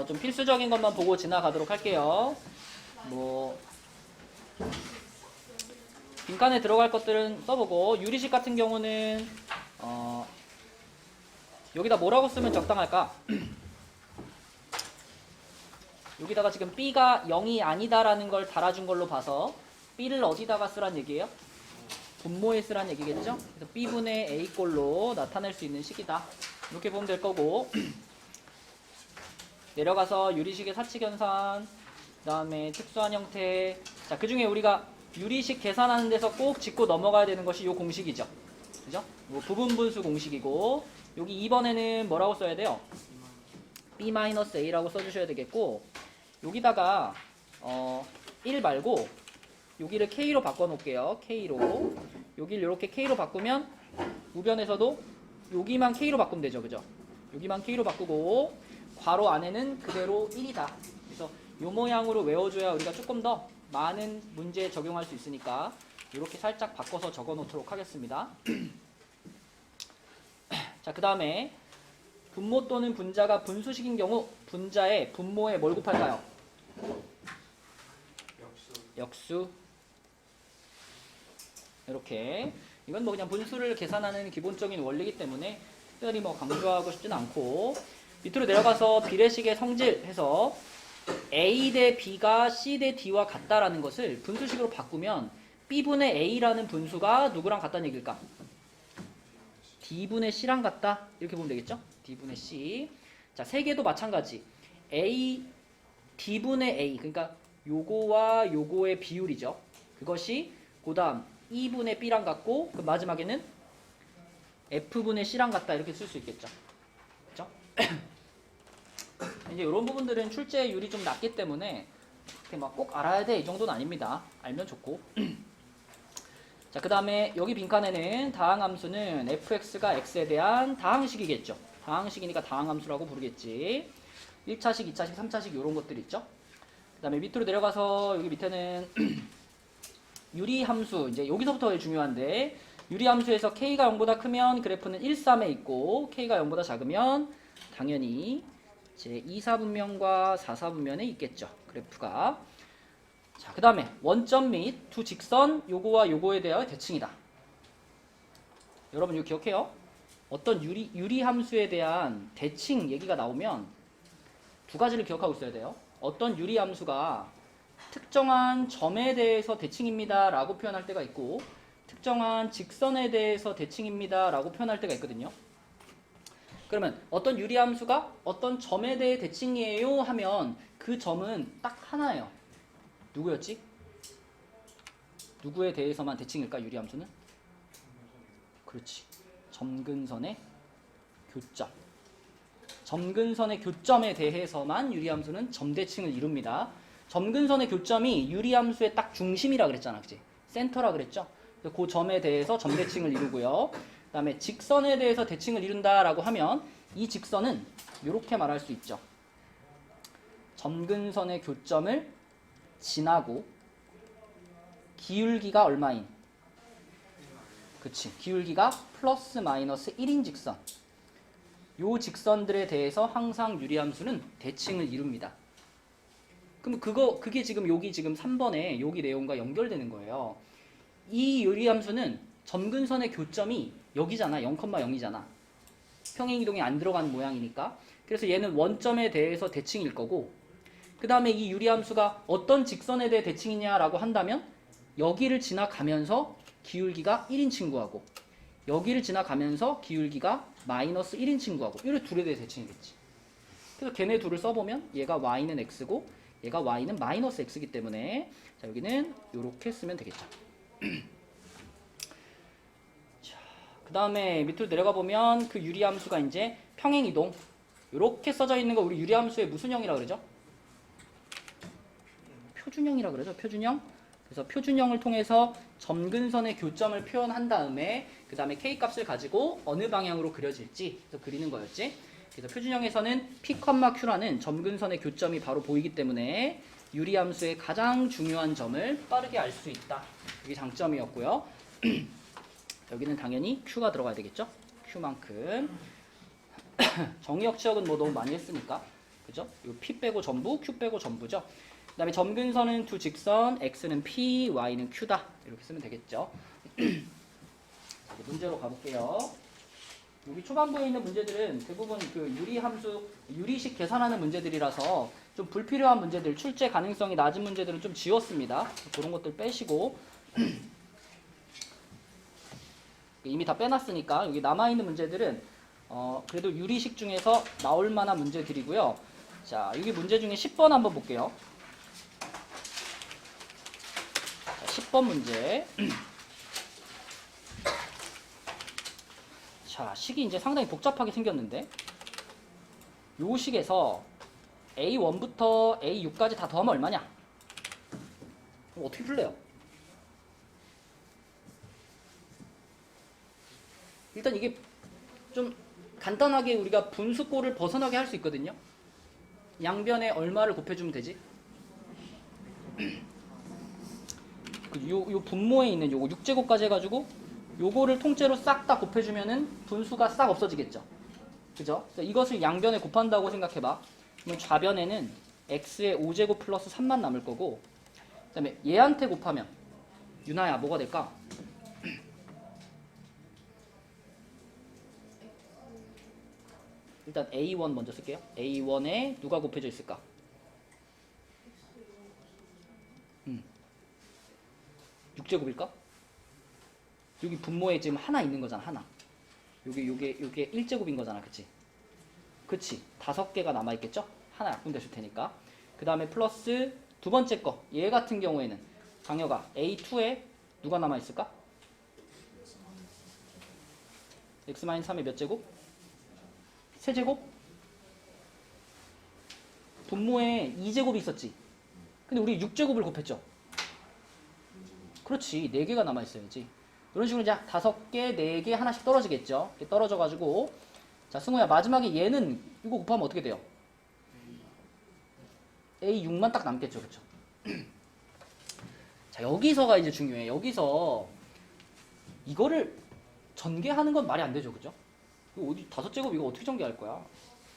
좀 필수적인 것만 보고 지나가도록 할게요. 뭐 빈칸에 들어갈 것들은 써보고, 유리식 같은 경우는 여기다 뭐라고 쓰면 적당할까? 여기다가 지금 B가 0이 아니다라는 걸 달아준 걸로 봐서 B를 어디다가 쓰란 얘기예요? 분모에 쓰란 얘기겠죠? 그래서 B분의 A꼴로 나타낼 수 있는 식이다. 이렇게 보면 될 거고, 내려가서 유리식의 사칙연산, 그 다음에 특수한 형태. 자, 그 중에 우리가 유리식 계산하는 데서 꼭 짚고 넘어가야 되는 것이 이 공식이죠. 그죠? 뭐 부분분수 공식이고, 여기 2번에는 뭐라고 써야 돼요? B-A라고 써주셔야 되겠고, 여기다가 1 말고 여기를 K로 바꿔놓을게요. K로. 여기를 이렇게 K로 바꾸면 우변에서도 여기만 K로 바꾸면 되죠. 그죠? 여기만 K로 바꾸고 괄호 안에는 그대로 1이다. 그래서 이 모양으로 외워줘야 우리가 조금 더 많은 문제에 적용할 수 있으니까 이렇게 살짝 바꿔서 적어놓도록 하겠습니다. 자, 그 다음에 분모 또는 분자가 분수식인 경우 분자의 분모에 뭘 곱할까요? 역수. 이렇게. 이건 뭐 그냥 분수를 계산하는 기본적인 원리이기 때문에 특별히 뭐 강조하고 싶지는 않고, 밑으로 내려가서 비례식의 성질 해서 A 대 B가 C 대 D와 같다라는 것을 분수식으로 바꾸면 B분의 A라는 분수가 누구랑 같다는 얘기일까? D분의 C랑 같다. 이렇게 보면 되겠죠? D분의 C. 자, 세 개도 마찬가지. D분의 A. 그러니까 요거와 요거의 비율이죠. 그것이 그 다음 2분의 B랑 같고, 그 마지막에는 F분의 C랑 같다. 이렇게 쓸 수 있겠죠. 그죠? 이제 이런 부분들은 출제율이 좀 낮기 때문에 이렇게 막 꼭 알아야 돼 이 정도는 아닙니다. 알면 좋고. 자, 그 다음에 여기 빈칸에는 다항함수는 fx가 x에 대한 다항식이겠죠. 다항식이니까 다항함수라고 부르겠지. 1차식, 2차식, 3차식 이런 것들 있죠. 그 다음에 밑으로 내려가서 여기 밑에는 유리함수, 이제 여기서부터 중요한데, 유리함수에서 k가 0보다 크면 그래프는 1, 3에 있고, k가 0보다 작으면 당연히 제 2, 4분면과 4, 4분면에 있겠죠. 그래프가. 자, 그 다음에 원점 및 두 직선, 요거와 요거에 대하여 대칭이다. 여러분 이거 기억해요? 어떤 유리함수에 대한 대칭 얘기가 나오면 두 가지를 기억하고 있어야 돼요. 어떤 유리함수가 특정한 점에 대해서 대칭입니다 라고 표현할 때가 있고, 특정한 직선에 대해서 대칭입니다 라고 표현할 때가 있거든요. 그러면 어떤 유리함수가 어떤 점에 대해 대칭이에요 하면 그 점은 딱 하나예요. 누구였지? 누구에 대해서만 대칭일까, 유리함수는? 그렇지. 점근선의 교점. 점근선의 교점에 대해서만 유리함수는 점대칭을 이룹니다. 점근선의 교점이 유리함수의 딱 중심이라 그랬잖아. 그치? 센터라 그랬죠? 그 점에 대해서 점대칭을 이루고요. 그 다음에 직선에 대해서 대칭을 이룬다라고 하면 이 직선은 이렇게 말할 수 있죠. 점근선의 교점을 지나고 기울기가 얼마인? 그치. 기울기가 플러스 마이너스 1인 직선. 요 직선들에 대해서 항상 유리함수는 대칭을 이룹니다. 그럼 그게 지금 여기 지금 3번에 여기 내용과 연결되는 거예요. 이 유리함수는 점근선의 교점이 여기잖아. 0,0이잖아. 평행이동이 안 들어간 모양이니까. 그래서 얘는 원점에 대해서 대칭일 거고, 그 다음에 이 유리함수가 어떤 직선에 대해 대칭이냐라고 한다면 여기를 지나가면서 기울기가 1인 친구하고 여기를 지나가면서 기울기가 마이너스 1인 친구하고 이 둘에 대해 대칭이겠지. 그래서 걔네 둘을 써보면 얘가 y는 x고 얘가 y는 마이너스 x이기 때문에 자, 여기는 이렇게 쓰면 되겠죠. 그 다음에 밑으로 내려가 보면 그 유리함수가 이제 평행이동 이렇게 써져 있는 거 우리 유리함수의 무슨 형이라고 그러죠? 표준형이라고 그러죠. 표준형. 그래서 표준형을 통해서 점근선의 교점을 표현한 다음에 그 다음에 K값을 가지고 어느 방향으로 그려질지 그래서 그리는 거였지. 그래서 표준형에서는 P, Q라는 점근선의 교점이 바로 보이기 때문에 유리함수의 가장 중요한 점을 빠르게 알 수 있다. 이게 장점이었고요. 여기는 당연히 Q가 들어가야 되겠죠. Q만큼. 정의역 취역은 뭐 너무 많이 했으니까 그죠? 요 P 빼고 전부, Q 빼고 전부죠. 그 다음에 점근선은 두 직선, X는 P, Y는 Q다. 이렇게 쓰면 되겠죠. 자, 이제 문제로 가볼게요. 여기 초반부에 있는 문제들은 대부분 그 유리함수, 유리식 계산하는 문제들이라서 좀 불필요한 문제들, 출제 가능성이 낮은 문제들은 좀 지웠습니다. 그런 것들 빼시고 이미 다 빼놨으니까 여기 남아있는 문제들은 그래도 유리식 중에서 나올 만한 문제들이고요. 자, 여기 문제 중에 10번 한번 볼게요. 자, 10번 문제. 자, 식이 이제 상당히 복잡하게 생겼는데 요 식에서 A1부터 A6까지 다 더하면 얼마냐? 그럼 어떻게 풀래요? 일단 이게 좀 간단하게 우리가 분수꼴을 벗어나게 할 수 있거든요. 양변에 얼마를 곱해주면 되지? 요 분모에 있는 요거 6제곱까지 해가지고 요거를 통째로 싹 다 곱해주면은 분수가 싹 없어지겠죠. 그죠? 이것을 양변에 곱한다고 생각해봐. 그러면 좌변에는 x의 5제곱 플러스 3만 남을 거고, 그 다음에 얘한테 곱하면 유나야 뭐가 될까? 일단 A1 먼저 쓸게요. A1에 누가 곱해져 있을까? 6제곱일까? 여기 분모에 지금 하나 있는 거잖아, 하나. 요게 1제곱인 거잖아, 그치? 그치? 5개가 남아있겠죠? 하나 약분됐을 테니까. 그 다음에 플러스 두 번째 거. 얘 같은 경우에는 강여가 A2에 누가 남아있을까? x-3의 몇 제곱? 세제곱? 분모에 2제곱이 있었지. 근데 우리 6제곱을 곱했죠. 그렇지. 4개가 남아있어야지. 이런 식으로 이제 5개, 4개 하나씩 떨어지겠죠. 이렇게 떨어져가지고 자, 승우야 마지막에 얘는 이거 곱하면 어떻게 돼요? A6만 딱 남겠죠. 그렇죠? 자, 여기서가 이제 중요해. 여기서 이거를 전개하는 건 말이 안 되죠. 그죠? 이거 어디 5제곱 이거 어떻게 전개할 거야?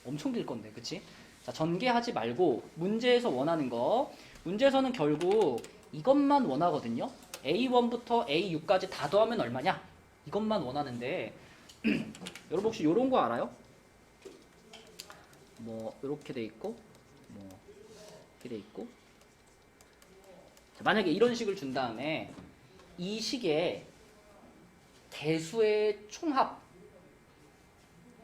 엄청 길 건데. 그치? 자, 전개하지 말고 문제에서 원하는 거. 문제에서는 결국 이것만 원하거든요. A1부터 A6까지 다 더하면 얼마냐? 이것만 원하는데 여러분 혹시 이런 거 알아요? 뭐 이렇게 돼 있고 뭐 이렇게 돼 있고 자, 만약에 이런 식을 준 다음에 이 식에 개수의 총합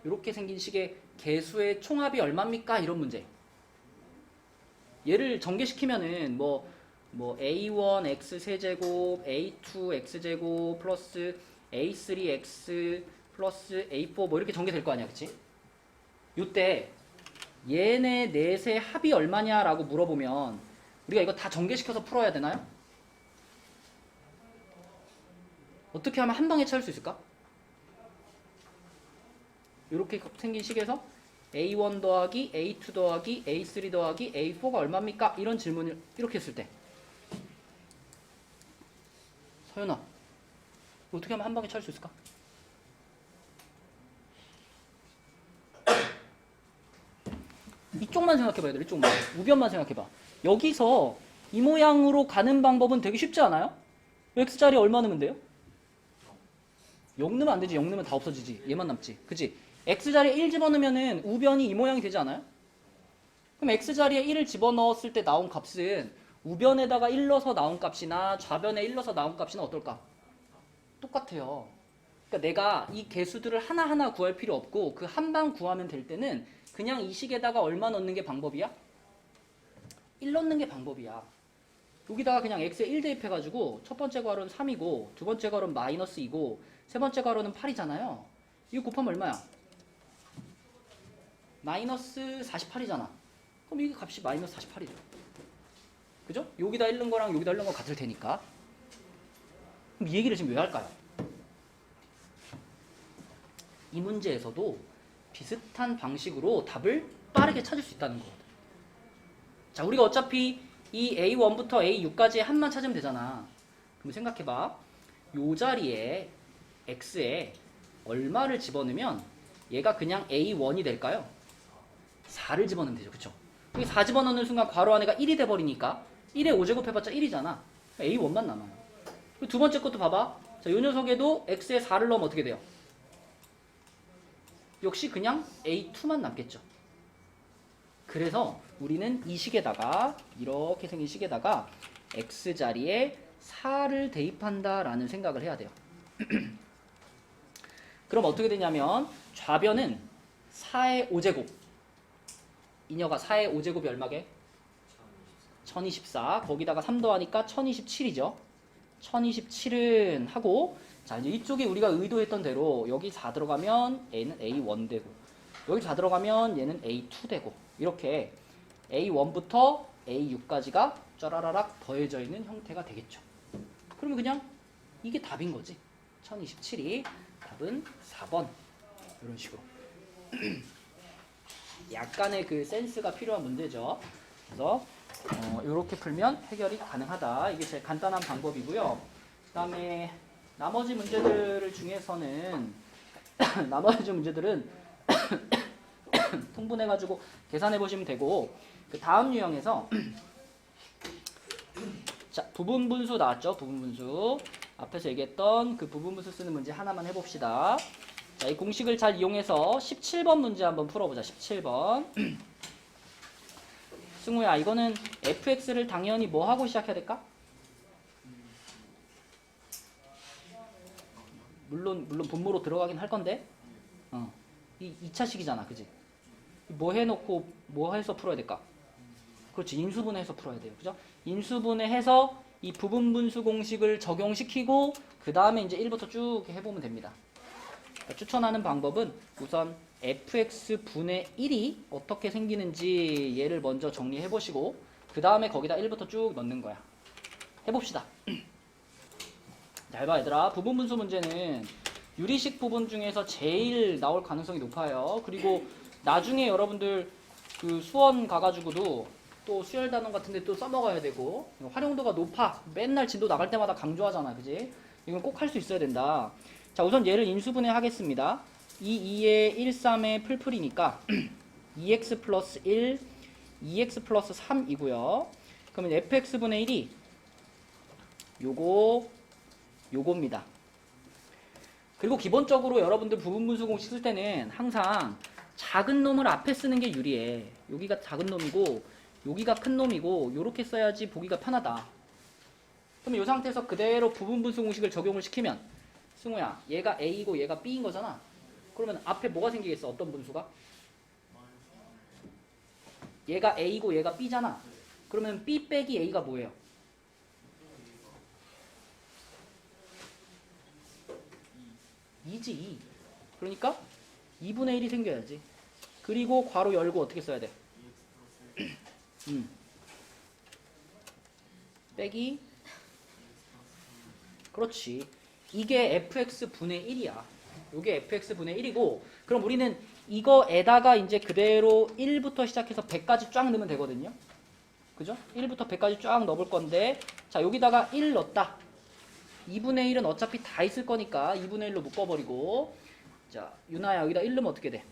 이렇게 생긴 식의 개수의 총합이 얼마입니까? 이런 문제. 얘를 전개시키면은 뭐 A1 x 세제곱, A2 x 제곱 플러스 A3 x 플러스 A4 뭐 이렇게 전개될 거 아니야, 그치? 요때 얘네 넷의 합이 얼마냐라고 물어보면 우리가 이거 다 전개시켜서 풀어야 되나요? 어떻게 하면 한 방에 찾을 수 있을까? 이렇게 생긴 식에서 A1 더하기 A2 더하기 A3 더하기 A4가 얼마입니까? 이런 질문을 이렇게 했을 때 서연아 어떻게 하면 한 방에 찾을 수 있을까? 이쪽만 생각해봐야 돼. 이쪽만. 우변만 생각해봐. 여기서 이 모양으로 가는 방법은 되게 쉽지 않아요? x자리 얼마 넣으면 돼요? 0 넣으면 안 되지. 0 넣으면 다 없어지지. 얘만 남지. 그치? x자리에 1 집어넣으면 우변이 이 모양이 되지 않아요? 그럼 x자리에 1을 집어넣었을 때 나온 값은 우변에다가 1 넣어서 나온 값이나 좌변에 1 넣어서 나온 값이나 어떨까? 똑같아요. 그러니까 내가 이 개수들을 하나하나 구할 필요 없고 그 한 방 구하면 될 때는 그냥 이 식에다가 얼마 넣는 게 방법이야? 1 넣는 게 방법이야. 여기다가 그냥 x에 1 대입해가지고 첫 번째 괄호는 3이고 두 번째 괄호는 마이너스 2고 세 번째 괄호는 8이잖아요. 이거 곱하면 얼마야? 마이너스 48이잖아. 그럼 이게 값이 마이너스 48이죠. 그죠? 여기다 1 넣은 거랑 여기다 1 넣은 거 같을 테니까. 그럼 이 얘기를 지금 왜 할까요? 이 문제에서도 비슷한 방식으로 답을 빠르게 찾을 수 있다는 거거든. 자, 우리가 어차피 이 A1부터 A6까지의 합만 찾으면 되잖아. 그럼 생각해봐. 요 자리에 X에 얼마를 집어넣으면 얘가 그냥 A1이 될까요? 4를 집어넣으면 되죠. 그쵸? 여기 4 집어넣는 순간 괄호 안에가 1이 돼버리니까 1에 5제곱 해봤자 1이잖아. A1만 남아요. 그리고 두 번째 것도 봐봐. 자, 요 녀석에도 x에 4를 넣으면 어떻게 돼요? 역시 그냥 A2만 남겠죠. 그래서 우리는 이 식에다가 이렇게 생긴 식에다가 x자리에 4를 대입한다라는 생각을 해야 돼요. 그럼 어떻게 되냐면 좌변은 4의 5제곱. 이녀가 4의 5제곱이 얼마게? 1024. 거기다가 3 더하니까 1027이죠. 1027은 하고, 자, 이제 이쪽에 우리가 의도했던 대로 여기 4 들어가면 얘는 A1 되고, 여기 4 들어가면 얘는 A2 되고, 이렇게 A1부터 A6까지가 쩌라라락 더해져 있는 형태가 되겠죠. 그러면 그냥 이게 답인 거지. 1027이 답은 4번. 이런 식으로. 약간의 그 센스가 필요한 문제죠. 그래서 이렇게 풀면 해결이 가능하다. 이게 제일 간단한 방법이고요. 그 다음에 나머지 문제들 중에서는 나머지 문제들은 통분해가지고 계산해 보시면 되고, 그 다음 유형에서 자, 부분분수 나왔죠. 부분분수 앞에서 얘기했던 그 부분분수 쓰는 문제 하나만 해봅시다. 자, 이 공식을 잘 이용해서 17번 문제 한번 풀어보자. 17번. 승우야, 이거는 fx를 당연히 뭐 하고 시작해야 될까? 물론 분모로 들어가긴 할 건데, 이 2차식이잖아, 그지? 뭐 해놓고 뭐 해서 풀어야 될까? 그렇지, 인수분해해서 풀어야 돼요, 그죠? 인수분해해서 이 부분분수 공식을 적용시키고 그 다음에 이제 1부터 쭉 해보면 됩니다. 그러니까 추천하는 방법은 우선 fx 분의 1이 어떻게 생기는지 얘를 먼저 정리해 보시고 그 다음에 거기다 1부터 쭉 넣는 거야. 해봅시다. 잘 봐, 얘들아. 부분분수 문제는 유리식 부분 중에서 제일 나올 가능성이 높아요. 그리고 나중에 여러분들 그 수원 가가지고도 또 수열 단원 같은데 또 써먹어야 되고 활용도가 높아. 맨날 진도 나갈 때마다 강조하잖아, 그지? 이건 꼭 할 수 있어야 된다. 자, 우선 얘를 인수분해 하겠습니다. 2에 1, 3의 풀풀이니까 2x 플러스 1, 2x 플러스 3이고요. 그러면 fx분의 1이 요겁니다. 그리고 기본적으로 여러분들 부분분수 공식 쓸 때는 항상 작은 놈을 앞에 쓰는 게 유리해. 여기가 작은 놈이고 여기가 큰 놈이고 요렇게 써야지 보기가 편하다. 그럼 이 상태에서 그대로 부분분수 공식을 적용을 시키면 승우야, 얘가 A이고 얘가 B인 거잖아. 그러면 앞에 뭐가 생기겠어? 어떤 분수가? 얘가 A이고 얘가 B잖아. 그러면 B 빼기 A가 뭐예요? 2지 2. 그러니까 2분의 1이 생겨야지. 그리고 괄호 열고 어떻게 써야 돼? 빼기. 그렇지. 이게 fx분의 1이야. 이게 fx분의 1이고, 그럼 우리는 이거에다가 이제 그대로 1부터 시작해서 100까지 쫙 넣으면 되거든요. 그죠? 1부터 100까지 쫙 넣을 건데, 자, 여기다가 1 넣었다. 2분의 1은 어차피 다 있을 거니까 2분의 1로 묶어버리고, 자, 유나야, 여기다 1 넣으면 어떻게 돼?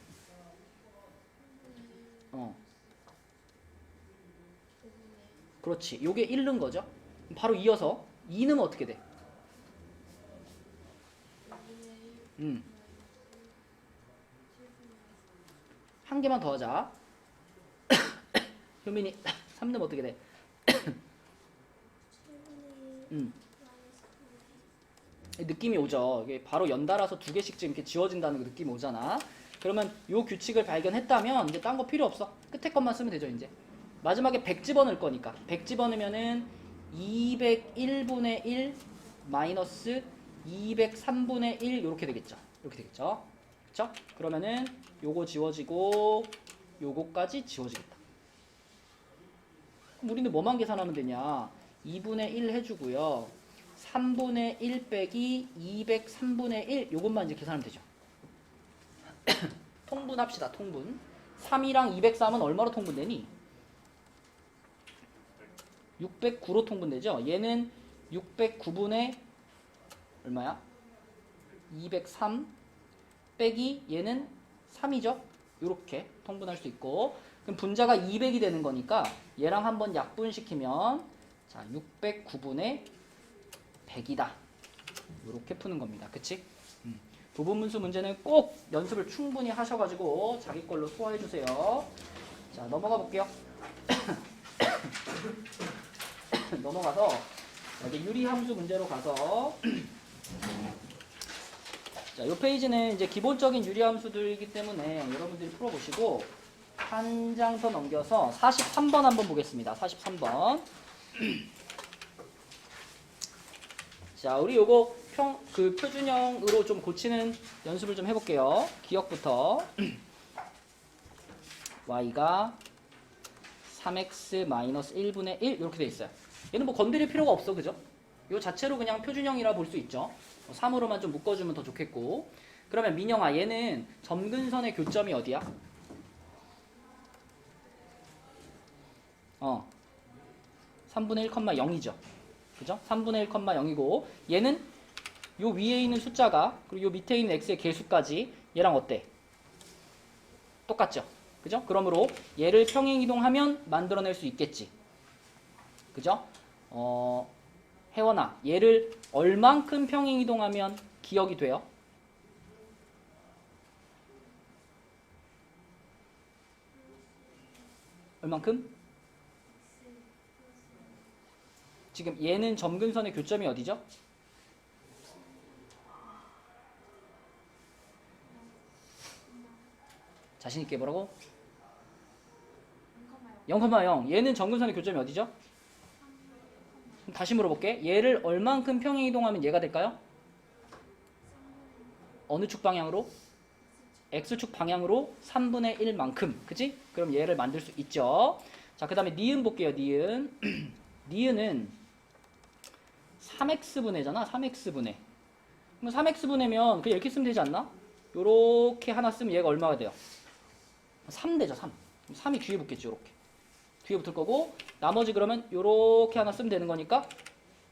그렇지. 요게 1 넣은 거죠. 바로 이어서 2 넣으면 어떻게 돼? 한 개만 더 하자. 효민이 3 넣으면 어떻게 돼? 느낌이 오죠. 이게 바로 연달아서 두 개씩 지금 이렇게 지워진다는 그 느낌이 오잖아. 그러면 요 규칙을 발견했다면 이제 딴 거 필요 없어. 끝에 것만 쓰면 되죠, 이제. 마지막에 100 집어넣을 거니까. 100 집어넣으면은 201분의 1 마이너스 203분의 1 이렇게 되겠죠. 이렇게 되겠죠. 그쵸? 그러면은 요거 지워지고 요거까지 지워지겠다. 그럼 우리는 뭐만 계산하면 되냐? 2분의 1 해주고요. 3분의 1 빼기 203분의 1 요것만 이제 계산하면 되죠. 통분합시다. 통분. 3이랑 203은 얼마로 통분되니? 609로 통분되죠. 얘는 609분의 얼마야? 203 빼기 얘는 3이죠. 이렇게 통분할 수 있고, 그럼 분자가 200이 되는 거니까 얘랑 한번 약분시키면 자 609분의 100이다. 이렇게 푸는 겁니다. 그치? 부분분수 문제는 꼭 연습을 충분히 하셔가지고 자기 걸로 소화해 주세요. 자 넘어가 볼게요. 넘어가서 여기 유리함수 문제로 가서 자, 이 페이지는 이제 기본적인 유리함수들이기 때문에 여러분들이 풀어보시고 한 장 더 넘겨서 43번 한번 보겠습니다. 43번. 자, 우리 요거 표준형으로 좀 고치는 연습을 좀 해볼게요. 기억부터. y가 3x-1분의 1 이렇게 돼 있어요. 얘는 뭐 건드릴 필요가 없어, 그죠? 요 자체로 그냥 표준형이라 볼 수 있죠. 3으로만 좀 묶어주면 더 좋겠고. 그러면 민영아, 얘는 점근선의 교점이 어디야? 3분의 1,0이죠. 그죠? 3분의 1,0이고 얘는 요 위에 있는 숫자가 그리고 요 밑에 있는 x의 개수까지 얘랑 어때? 똑같죠? 그죠? 그러므로 얘를 평행이동하면 만들어낼 수 있겠지. 그죠? 혜원아, 얘를 얼만큼 평행이동하면 기억이 돼요? 얼만큼? 지금 얘는 점근선의 교점이 어디죠? 자신있게 뭐라고? 0,0. 얘는 점근선의 교점이 어디죠? 다시 물어볼게. 얘를 얼만큼 평행이동하면 얘가 될까요? 어느 축 방향으로? x축 방향으로 3분의 1만큼. 그치? 그럼 얘를 만들 수 있죠. 자, 그 다음에 니은 볼게요. 니은. 니은은 3x분의잖아. 3x분의. 그럼 3x분의면 그냥 이렇게 쓰면 되지 않나? 요렇게 하나 쓰면 얘가 얼마가 돼요? 3 되죠. 3. 3이 뒤에 붙겠죠. 요렇게. 뒤에 붙을 거고 나머지 그러면 요렇게 하나 쓰면 되는 거니까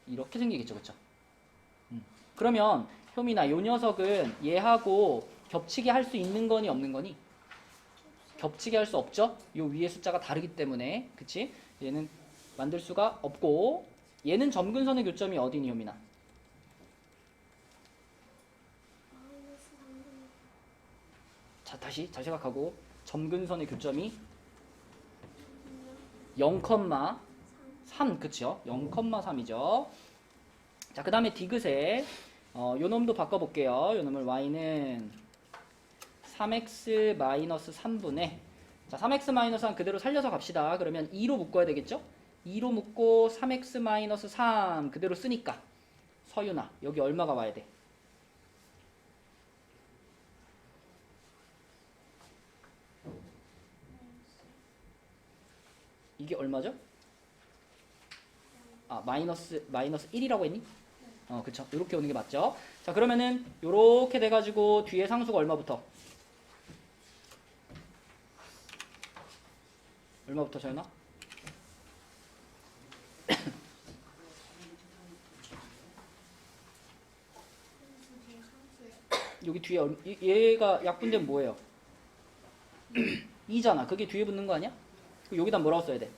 이렇게 생기겠죠. 그쵸? 그러면 효민아, 요 녀석은 얘하고 겹치게 할 수 있는 거니 없는 거니? 겹치게 할 수 없죠? 요 위에 숫자가 다르기 때문에. 그치? 얘는 만들 수가 없고 얘는 점근선의 교점이 어디니 효민아? 자, 다시 잘 생각하고 점근선의 교점이 0,3 그쵸? 0,3이죠. 자, 그 다음에 디귿에 요 놈도 바꿔볼게요. 요 놈을 y는 3x-3분의 자, 3x-3 그대로 살려서 갑시다. 그러면 2로 묶어야 되겠죠? 2로 묶고 3x-3 그대로 쓰니까 서윤아, 여기 얼마가 와야 돼? 이게 얼마죠? 아, 마이너스 1이라고 했니? 그쵸. 이렇게 오는 게 맞죠? 자, 그러면은 요렇게 돼가지고 뒤에 상수가 얼마부터? 얼마부터 서윤아? 여기 뒤에 얘가 약분되면 뭐예요? 2잖아. 그게 뒤에 붙는 거 아니야? 여기다 뭐라고 써야 돼?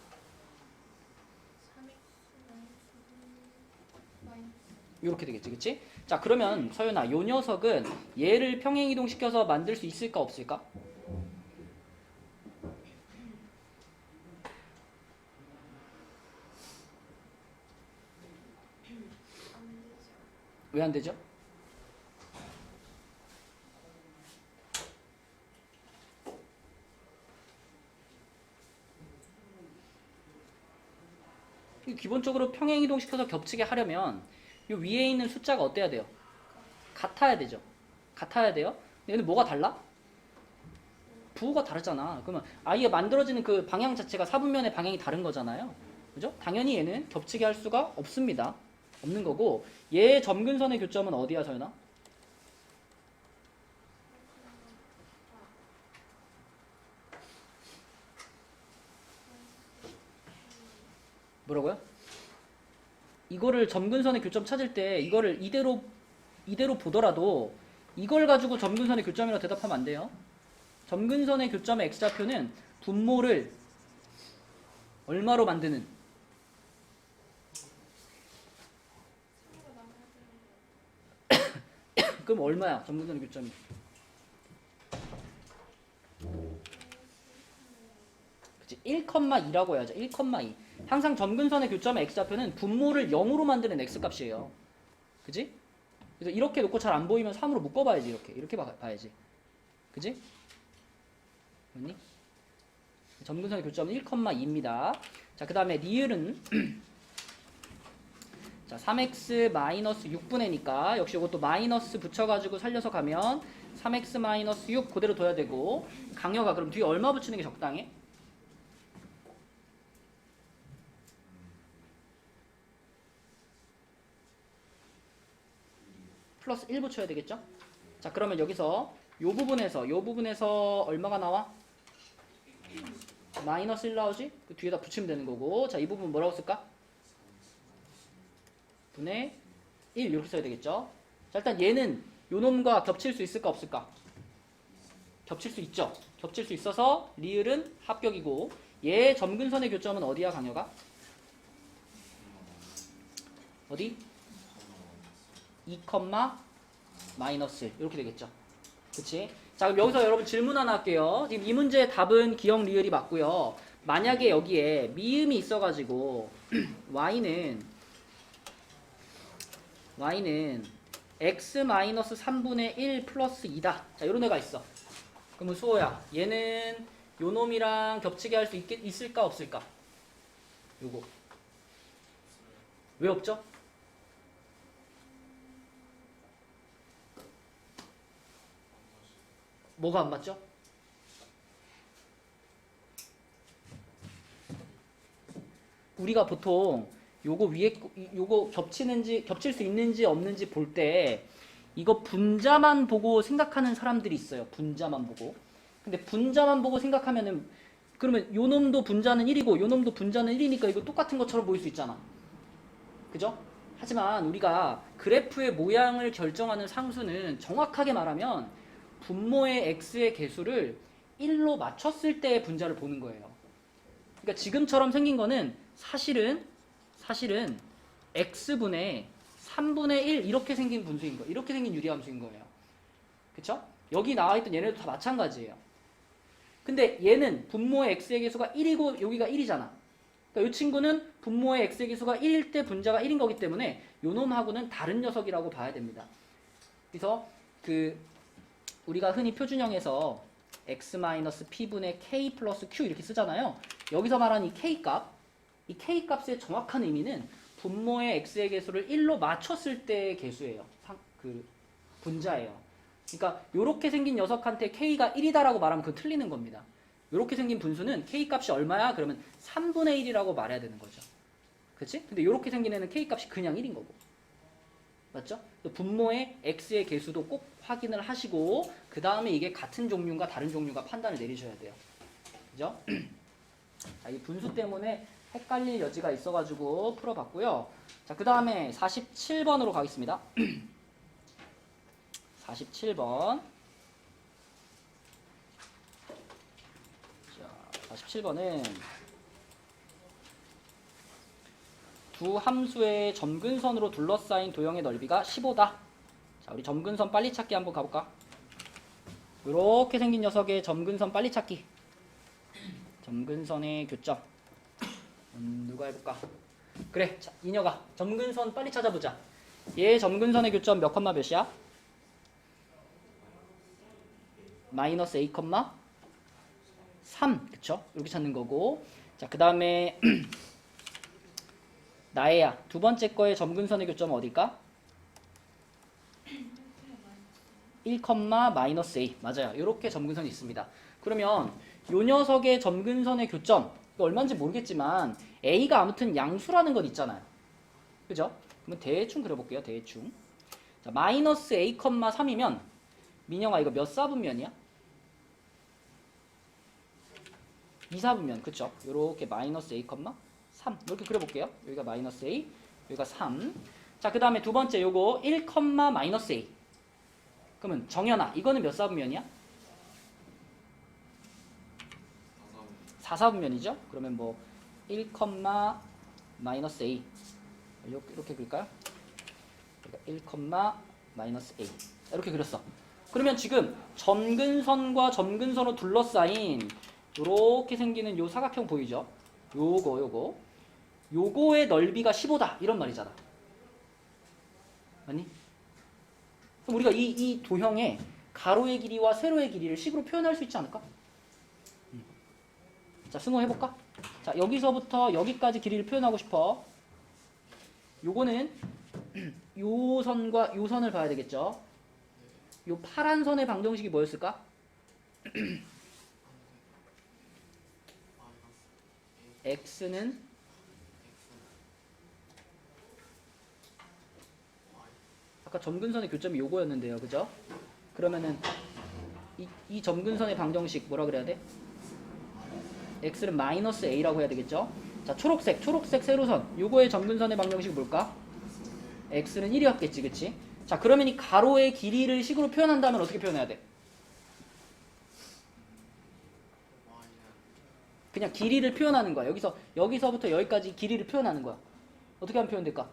이렇게 되겠지, 그치? 자, 그러면 서윤아, 요 녀석은 얘를 평행이동시켜서 만들 수 있을까 없을까? 왜 안 되죠? 기본적으로 평행이동시켜서 겹치게 하려면 이 위에 있는 숫자가 어때야 돼요? 같아야 되죠. 같아야 돼요. 얘는 뭐가 달라? 부호가 다르잖아. 그러면 아예 만들어지는 그 방향 자체가 사분면의 방향이 다른 거잖아요. 그죠? 당연히 얘는 겹치게 할 수가 없습니다. 없는 거고 얘의 점근선의 교점은 어디야, 서연아? 뭐라고요? 이거를 점근선의 교점 찾을 때 이거를 이대로 보더라도 이걸 가지고 점근선의 교점이라고 대답하면 안 돼요. 점근선의 교점의 x좌표는 분모를 얼마로 만드는? 그럼 얼마야? 점근선의 교점이. 그치? 1,2라고 해야죠. 1,2. 항상 점근선의 교점의 x좌표는 분모를 0으로 만드는 x값이에요. 그지? 그래서 이렇게 놓고 잘 안 보이면 3으로 묶어봐야지. 이렇게 봐야지. 그지? 맞니? 점근선의 교점은 1,2입니다. 자, 그 다음에 리을은 자, 3x 마이너스 6분의 니까 역시 이것도 마이너스 붙여가지고 살려서 가면 3x 마이너스 6 그대로 둬야 되고, 강여가 그럼 뒤에 얼마 붙이는 게 적당해? 플러스 1 붙여야 되겠죠? 자, 그러면 여기서 요 부분에서 얼마가 나와? 마이너스 1 나오지? 그 뒤에다 붙이면 되는 거고, 자, 이 부분 뭐라고 쓸까? 분의 1 이렇게 써야 되겠죠? 자, 일단 얘는 요 놈과 겹칠 수 있을까 없을까? 겹칠 수 있죠? 겹칠 수 있어서 리을은 합격이고, 얘 점근선의 교점은 어디야, 강여가? 어디? 2, 마이너스 1 이렇게 되겠죠? 그치? 자, 그럼 여기서 여러분 질문 하나 할게요. 지금 이 문제의 답은 기억 리을이 맞고요. 만약에 여기에 미음이 있어가지고 y는 x-3분의 1 플러스 2다. 자, 이런 애가 있어. 그러면 수호야, 얘는 요 놈이랑 겹치게 할 수 있을까 없을까? 요거. 왜 없죠? 뭐가 안 맞죠? 우리가 보통 요거 위에 요거 겹칠 수 있는지 없는지 볼 때 이거 분자만 보고 생각하는 사람들이 있어요. 분자만 보고. 근데 분자만 보고 생각하면은 그러면 요 놈도 분자는 1이고 요 놈도 분자는 1이니까 이거 똑같은 것처럼 보일 수 있잖아. 그죠? 하지만 우리가 그래프의 모양을 결정하는 상수는 정확하게 말하면 분모의 x의 개수를 1로 맞췄을 때의 분자를 보는 거예요. 그러니까 지금처럼 생긴 거는 사실은 x분의 3분의 1 이렇게 생긴 분수인 거예요. 이렇게 생긴 유리함수인 거예요. 그쵸? 여기 나와있던 얘네도 다 마찬가지예요. 근데 얘는 분모의 x의 개수가 1이고 여기가 1이잖아. 그러니까 이 친구는 분모의 x의 개수가 1일 때 분자가 1인 거기 때문에 요 놈하고는 다른 녀석이라고 봐야 됩니다. 그래서 우리가 흔히 표준형에서 x-p분의 k 플러스 q 이렇게 쓰잖아요. 여기서 말하는 이 k값의 정확한 의미는 분모의 x의 개수를 1로 맞췄을 때의 개수예요. 분자예요. 그러니까 이렇게 생긴 녀석한테 k가 1이다라고 말하면 그건 틀리는 겁니다. 이렇게 생긴 분수는 k값이 얼마야? 그러면 3분의 1이라고 말해야 되는 거죠. 그치? 근데 이렇게 생긴 애는 k값이 그냥 1인 거고. 맞죠? 분모의 x의 개수도 꼭 확인을 하시고 그 다음에 이게 같은 종류인가 다른 종류인가 판단을 내리셔야 돼요. 그죠? 자, 이 분수 때문에 헷갈릴 여지가 있어가지고 풀어봤고요. 자, 그 다음에 47번으로 가겠습니다. 47번. 자, 47번은 두 함수의 점근선으로 둘러싸인 도형의 넓이가 15다. 자, 우리 점근선 빨리 찾기 한번 가볼까? 이렇게 생긴 녀석의 점근선 빨리 찾기. 점근선의 교점. 누가 해볼까? 그래, 자, 이녀가 점근선 빨리 찾아보자. 얘 점근선의 교점 몇 컴마 몇이야? 마이너스 a, 3. 그쵸? 이렇게 찾는 거고. 자, 그 다음에 나애야, 두 번째 거의 점근선의 교점은 어딜까? 1, 마이너스 a. 맞아요. 이렇게 점근선이 있습니다. 그러면 요 녀석의 점근선의 교점, 이거 얼마인지 모르겠지만 a가 아무튼 양수라는 건 있잖아요. 그죠? 그러면 대충 그려볼게요. 대충. 자, 마이너스 a, 3이면 민영아 이거 몇 사분면이야? 2사분면. 그쵸? 요렇게 마이너스 a, 3 이렇게 그려볼게요. 여기가 마이너스 a, 여기가 3. 자, 그 다음에 두 번째 요거 1, 마이너스 a. 그러면 정연아 이거는 몇 사분면이야? 4사분면이죠. 그러면 뭐 1, 마이너스 a 이렇게 그릴까요? 1, 마이너스 a 이렇게 그렸어. 그러면 지금 점근선과 점근선으로 둘러싸인 이렇게 생기는 요 사각형 보이죠? 요거의 넓이가 15다 이런 말이잖아. 아니? 그럼 우리가 이 도형의 가로의 길이와 세로의 길이를 식으로 표현할 수 있지 않을까? 자, 승호 해볼까? 자, 여기서부터 여기까지 길이를 표현하고 싶어. 요거는 요 선과 요 선을 봐야 되겠죠? 요 파란 선의 방정식이 뭐였을까? x는 아까 점근선의 교점이 요거였는데요. 그죠? 그러면은 이 점근선의 방정식 뭐라 그래야 돼? x는 마이너스 a라고 해야 되겠죠? 자, 초록색 세로선 요거의 점근선의 방정식이 뭘까? x는 1이었겠지. 그치? 자, 그러면 이 가로의 길이를 식으로 표현한다면 어떻게 표현해야 돼? 그냥 길이를 표현하는 거야. 여기서부터 여기까지 길이를 표현하는 거야. 어떻게 하면 표현될까?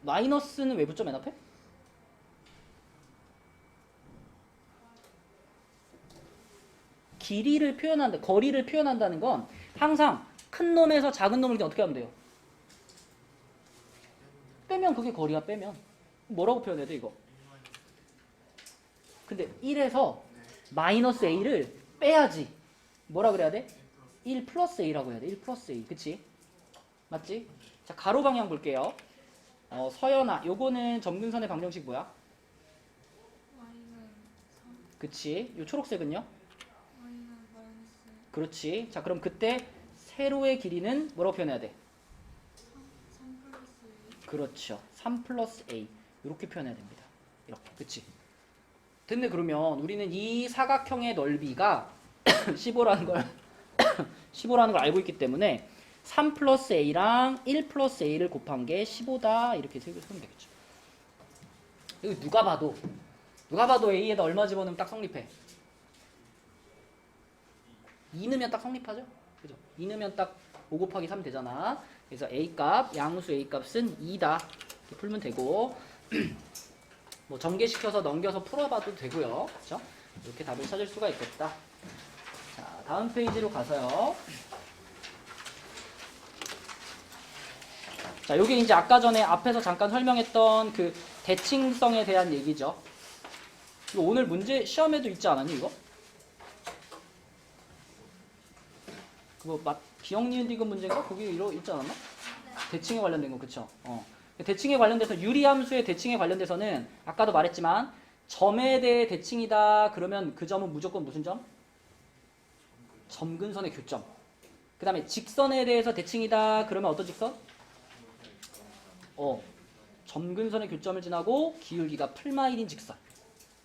마이너스는 왜 붙죠, 맨 앞에? 길이를 표현한다, 거리를 표현한다는 건 항상 큰 놈에서 작은 놈을 어떻게 하면 돼요? 빼면 그게 거리야, 빼면. 뭐라고 표현해야 돼, 이거? 근데 1에서 마이너스 a를 빼야지. 뭐라 그래야 돼? 1 플러스 a라고 해야 돼. 1 플러스 a. 그치? 맞지? 자, 가로 방향 볼게요. 서연아, 요거는 점근선의 방정식 뭐야? 그치? 요 초록색은요? 그렇지. 자, 그럼 그때 세로의 길이는 뭐라고 표현해야 돼? 3 플러스 A. 그렇죠. 3 플러스 a. 이렇게 표현해야 됩니다. 이렇게. 그치? 근데 그러면 우리는 이 사각형의 넓이가 15라는 걸 15라는 걸 알고 있기 때문에 3 플러스 a랑 1 플러스 a를 곱한 게 15다. 이렇게 세우면 되겠죠. 이거 누가 봐도 a에다 얼마 집어넣으면 딱 성립해? 2 넣으면 딱 성립하죠? 그죠? 2 넣으면 딱 5 곱하기 3 되잖아. 그래서 a값, 양수 a값은 2다. 이렇게 풀면 되고 뭐 전개시켜서 넘겨서 풀어봐도 되고요. 그렇죠? 이렇게 답을 찾을 수가 있겠다. 자, 다음 페이지로 가서요. 자, 요게 이제 아까 전에 앞에서 잠깐 설명했던 그 대칭성에 대한 얘기죠. 이거 오늘 문제 시험에도 있지 않았니, 이거? 그거 기억 니은 디귿 문제인가? 거기 있지 않았나? 대칭에 관련된 거, 그쵸? 대칭에 관련돼서 유리함수의 대칭에 관련돼서는 아까도 말했지만 점에 대해 대칭이다 그러면 그 점은 무조건 무슨 점? 점근선의 교점. 그 다음에 직선에 대해서 대칭이다 그러면 어떤 직선? 점근선의 교점을 지나고 기울기가 풀마일인 직선.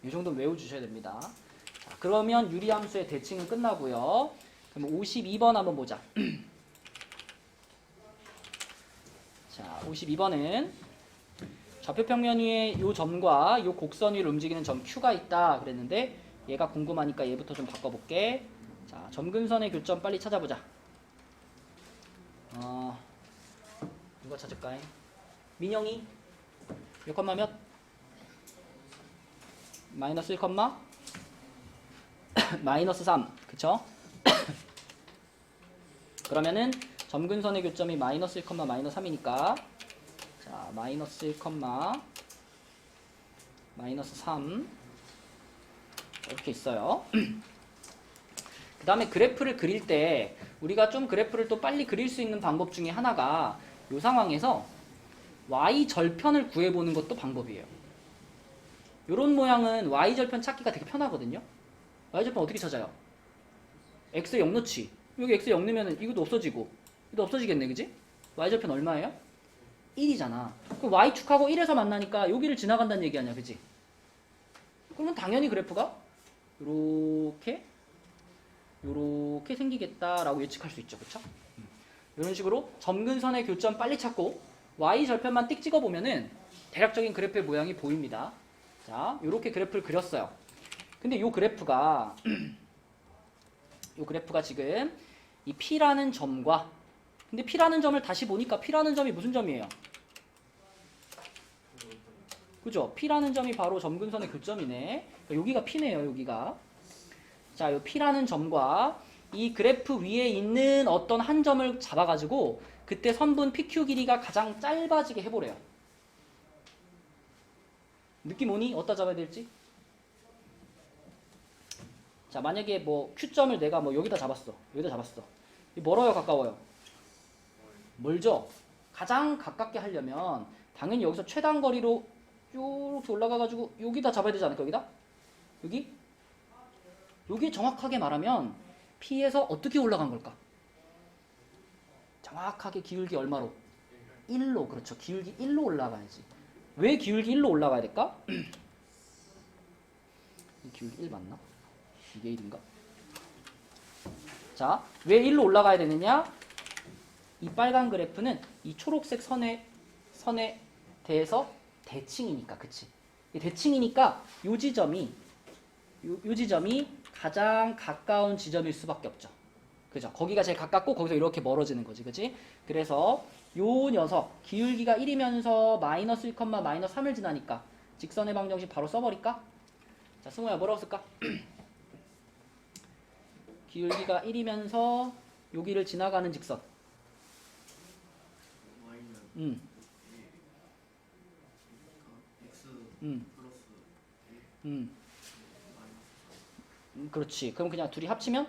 이 정도는 외워주셔야 됩니다. 자, 그러면 유리함수의 대칭은 끝나고요. 그럼 52번 한번 보자. 자, 52번은 좌표평면 위에 이 점과 이 곡선 위를 움직이는 점 Q가 있다 그랬는데 얘가 궁금하니까 얘부터 좀 바꿔볼게. 자, 점근선의 교점 빨리 찾아보자. 누가 찾을까? 민영이 몇 컴마 몇? 마이너스 1 컴마 마이너스 3 그쵸? 그러면은 점근선의 교점이 마이너스 1, 마이너스 3이니까 자 마이너스 1, 마이너스 3 이렇게 있어요. 그 다음에 그래프를 그릴 때 우리가 좀 그래프를 또 빨리 그릴 수 있는 방법 중에 하나가 이 상황에서 y절편을 구해보는 것도 방법이에요. 이런 모양은 y절편 찾기가 되게 편하거든요. y절편 어떻게 찾아요? x에 0 넣지. 여기 x에 0 넣으면 이것도 없어지고 이것도 없어지겠네, 그지? y절편 얼마예요? 1이잖아. 그럼 y축하고 1에서 만나니까 여기를 지나간다는 얘기 아니야, 그지? 그러면 당연히 그래프가 요렇게 생기겠다라고 예측할 수 있죠, 그쵸? 이런 식으로 점근선의 교점 빨리 찾고 y절편만 띡 찍어보면은 대략적인 그래프의 모양이 보입니다. 자, 요렇게 그래프를 그렸어요. 근데 요 그래프가 이 그래프가 지금 이 P라는 점과 근데 P라는 점을 다시 보니까 P라는 점이 무슨 점이에요? 그죠? P라는 점이 바로 점근선의 교점이네. 그러니까 여기가 P네요. 여기가. 자, 이 P라는 점과 이 그래프 위에 있는 어떤 한 점을 잡아가지고 그때 선분 PQ 길이가 가장 짧아지게 해보래요. 느낌 오니? 어디다 잡아야 될지? 자, 만약에 뭐 Q점을 내가 뭐 여기다 잡았어. 여기다 잡았어. 멀어요? 가까워요? 멀죠? 가장 가깝게 하려면 당연히 여기서 최단 거리로 이렇게 올라가가지고 여기다 잡아야 되지 않을까? 여기다? 여기? 여기 정확하게 말하면 P에서 어떻게 올라간 걸까? 정확하게 기울기 얼마로? 1로. 그렇죠. 기울기 1로 올라가야지. 왜 기울기 1로 올라가야 될까? 이 기울기 1 맞나? 이게 1인가? 자, 왜 1로 올라가야 되느냐? 이 빨간 그래프는 이 초록색 선에 대해서 대칭이니까, 그치? 대칭이니까 요 지점이 가장 가까운 지점일 수밖에 없죠. 그죠? 거기가 제일 가깝고 거기서 이렇게 멀어지는 거지, 그치? 그래서 요 녀석 기울기가 1이면서 마이너스 1, 마이너스 3을 지나니까 직선의 방정식 바로 써버릴까? 자, 승우야 뭐라고 쓸까? 기울기가 1이면서 여기를 지나가는 직선. 그렇지. 그럼 그냥 둘이 합치면?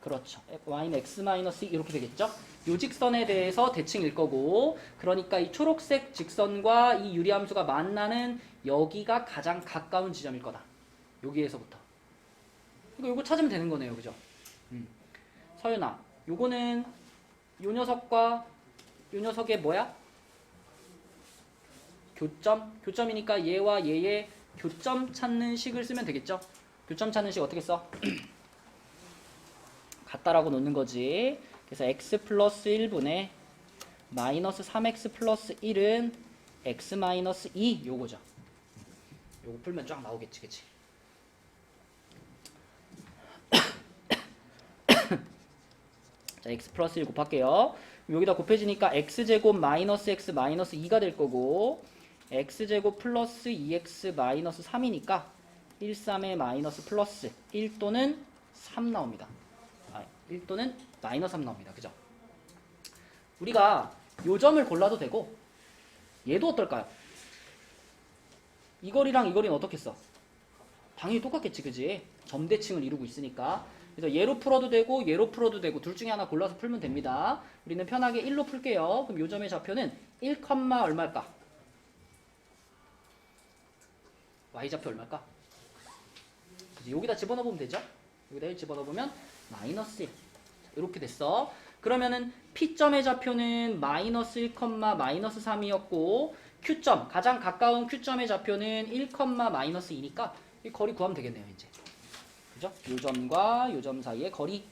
그렇죠. y는 x 마이너스 이렇게 되겠죠? 요 직선에 대해서 대칭일 거고, 그러니까 이 초록색 직선과 이 유리함수가 만나는 여기가 가장 가까운 지점일 거다. 여기에서부터. 이거 찾으면 되는 거네요, 그죠? 서윤아, 요거는 요 녀석과 요 녀석의 뭐야? 교점이니까 얘와 얘의 교점 찾는 식을 쓰면 되겠죠? 교점 찾는 식 어떻게 써? 같다라고 놓는 거지. 그래서 x 플러스 1분의 마이너스 3x 플러스 1은 x 마이너스 2 요거죠. 요거 풀면 쫙 나오겠지, 그치? 자, x 플러스 1 곱할게요. 여기다 곱해지니까 x제곱 마이너스 x 마이너스 2가 될 거고, x제곱 플러스 2x 마이너스 3이니까 1, 3의 마이너스 플러스 1 또는 3 나옵니다. 1 또는 마이너스 3 나옵니다. 그죠? 우리가 요 점을 골라도 되고, 얘도 어떨까요? 이 거리랑 이 거리는 어떻게 써? 당연히 똑같겠지, 그지? 점대칭을 이루고 있으니까. 그래서 얘로 풀어도 되고 얘로 풀어도 되고 둘 중에 하나 골라서 풀면 됩니다. 우리는 편하게 1로 풀게요. 그럼 요 점의 좌표는 1, 얼마일까? y좌표 얼마일까? 그치? 여기다 집어넣으면 되죠? 여기다 1 집어넣으면 마이너스 1. 이렇게 됐어. 그러면은 P점의 좌표는 마이너스 1, 마이너스 3이었고 Q점, 가장 가까운 Q점의 좌표는 1, 마이너스 2니까 이 거리 구하면 되겠네요, 이제. 그죠? 요 점과 요 점 사이의 거리.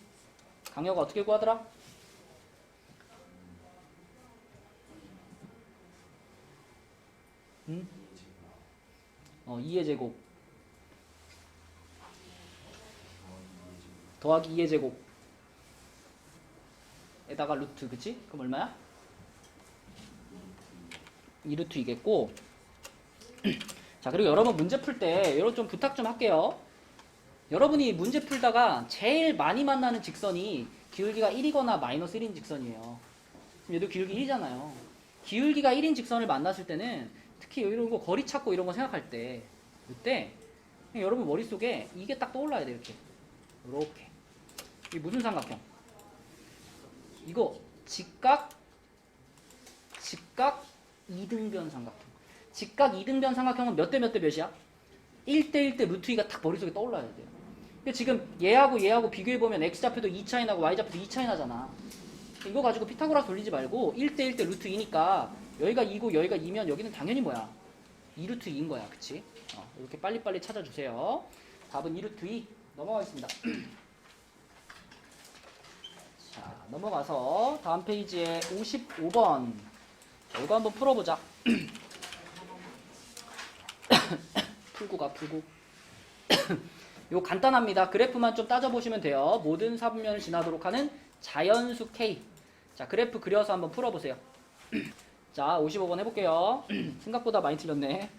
강혁아 어떻게 구하더라? 응? 2의 제곱 더하기 2의 제곱 에다가 루트, 그치? 그럼 얼마야? 2루트이겠고. 자, 그리고 여러분 문제 풀 때 여러분 좀 부탁 좀 할게요. 여러분이 문제 풀다가 제일 많이 만나는 직선이 기울기가 1이거나 마이너스 1인 직선이에요. 얘도 기울기 1이잖아요. 기울기가 1인 직선을 만났을 때는 특히 이런 거 거리 찾고 이런 거 생각할 때 이때 여러분 머릿속에 이게 딱 떠올라야 돼요. 이렇게. 이게 무슨 삼각형? 이거 직각 2등변 삼각형. 직각 2등변 삼각형은 몇 대 몇 대 몇이야? 1대 1대 루트 2가 딱 머릿속에 떠올라야 돼요. 근데 지금 얘하고 비교해보면 x좌표도 2 차이 나고 y좌표도 2 차이 나잖아. 이거 가지고 피타고라스 돌리지 말고 1대 1대 루트 2니까 여기가 2고 여기가 2면 여기는 당연히 뭐야? 2루트 2인 거야. 그치? 이렇게 빨리빨리 찾아주세요. 답은 2루트 2 넘어가겠습니다. 자, 넘어가서 다음 페이지에 55번 이거 한번 풀어보자. 풀고 가. 요 간단합니다. 그래프만 좀 따져보시면 돼요. 모든 사분면을 지나도록 하는 자연수 K. 자, 그래프 그려서 한번 풀어보세요. 자, 55번 해볼게요. 생각보다 많이 틀렸네.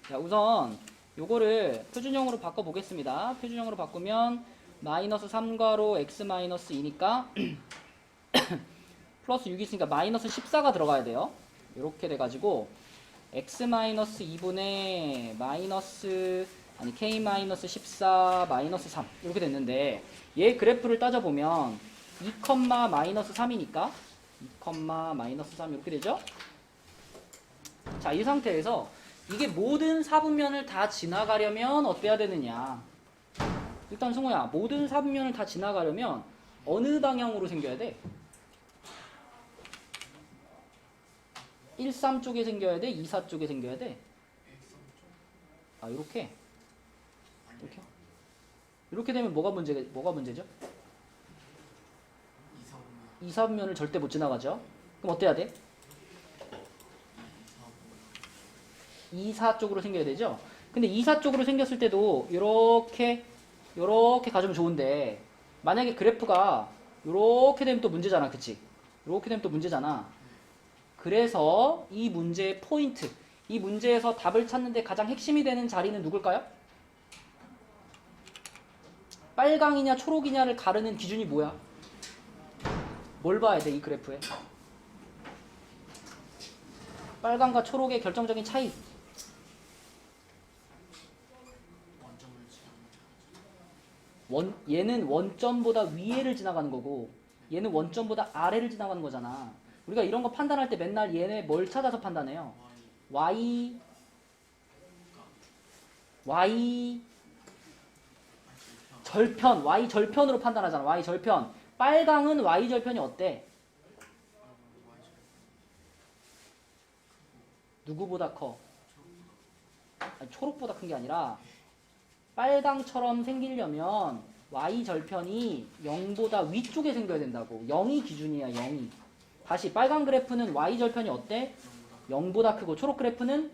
자, 우선 요거를 표준형으로 바꿔보겠습니다. 표준형으로 바꾸면 마이너스 3괄호 x 마이너스 2니까 플러스 6이 있으니까 마이너스 14가 들어가야 돼요. 이렇게 돼가지고 x 마이너스 2분의 마이너스 k 마이너스 14 마이너스 3 이렇게 됐는데 얘 그래프를 따져보면 2, 마이너스 3이니까 2, 마이너스 3 이렇게 되죠? 자, 이 상태에서 이게 모든 사분면을 다 지나가려면 어때야 되느냐? 일단 승호야, 모든 사분면을 다 지나가려면 어느 방향으로 생겨야 돼? 1, 3 쪽에 생겨야 돼? 2, 4 쪽에 생겨야 돼? 아, 이렇게? 이렇게? 이렇게 되면 뭐가 문제죠? 2, 4분면을 절대 못 지나가죠? 그럼 어때야 돼? 2, 4 쪽으로 생겨야 되죠? 근데 2, 4 쪽으로 생겼을 때도 이렇게 가주면 좋은데 만약에 그래프가 이렇게 되면 또 문제잖아, 그치? 이렇게 되면 또 문제잖아. 그래서 이 문제의 포인트, 이 문제에서 답을 찾는데 가장 핵심이 되는 자리는 누굴까요? 빨강이냐 초록이냐를 가르는 기준이 뭐야? 뭘 봐야 돼, 이 그래프에? 빨강과 초록의 결정적인 차이. 얘는 원점보다 위에를 지나가는 거고 얘는 원점보다 아래를 지나가는 거잖아. 우리가 이런 거 판단할 때 맨날 얘네 뭘 찾아서 판단해요? y 절편, y 절편으로 판단하잖아. y 절편. 빨강은 y 절편이 어때? 누구보다 커? 아니, 초록보다 큰 게 아니라 빨강처럼 생기려면 y 절편이 0보다 위쪽에 생겨야 된다고. 0이 기준이야, 0이. 다시 빨간 그래프는 y 절편이 어때? 0보다 크고 초록 그래프는